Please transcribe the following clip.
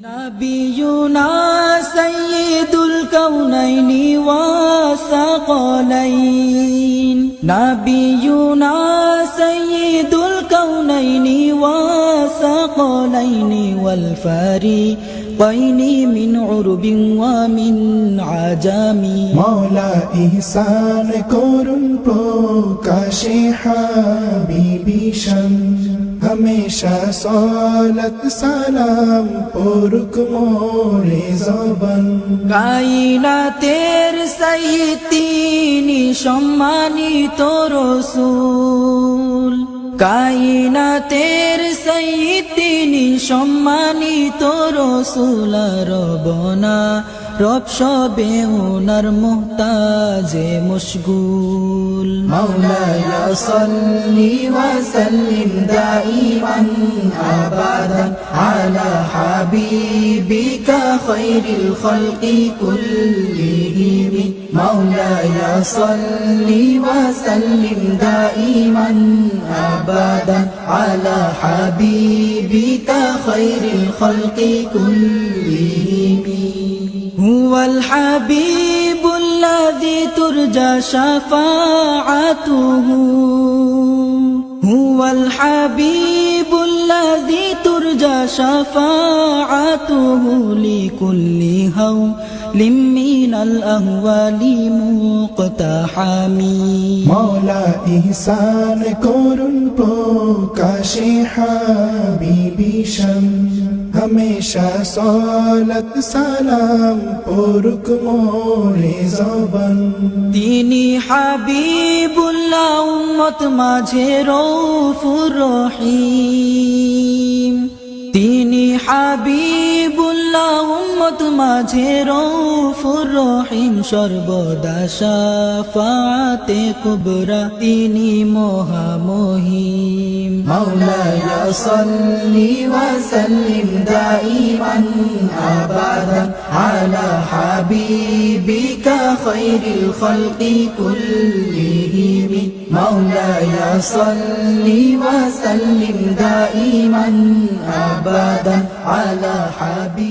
نبينا سيد الكونين والثقلين نبينا سيد الكونين والثقلين والفريقين من عرب ومن عجم মওলা ইহসান করুন প্রকাশে হাবিবি শান हमेशा सलात सलाम পড়ুক মোরে জবান কায়নাতের সাইয়্যিদ তিনি সম্মানিত রাসূল কায়নাতের সাইয়্যিদ তিনি সম্মানিত রাসূল রবনা রব সবে ওনার মুহতাজে মশগুল মাওলায়া সাল্লি ওয়া সাল্লিম দাইমান আবাদান আলা হাবিবিকা খায়রিল খালকি কুল্লিহিম মাওলায়া সাল্লি ওয়া সাল্লিম দাইমান আবাদান আলা হাবিবিকা খায়রিল খালকি কুল্লিহিম هو الحبيب الذي ترجى شفاعته هو الحبيب الذي ترجى شفاعته لكل هول من الأهوال مقتحم মওলা ইহসান করুন প্রকাশে হাবিবি শান हमेशा सलात सलाम পড়ুক মোরে জবান তিনি হাবিবুল্লাহ উম্মত মাঝে রউফুর রহিম তিনি হাবিবুল্লাহ উম্মত মাঝে রউফুর রহিম সর্বদা শাফাআতে কুবরা তিনি মহামহিম মাওলায়া সাল্লি ওয়া সাল্লিম দাইমান আবাদান আলা হাবিবিকা খায়রিল খালকি কুল্লিহিম মাওলায়া সাল্লি ওয়া সাল্লিম দাইমান আবাদান আলা হাবিবিকা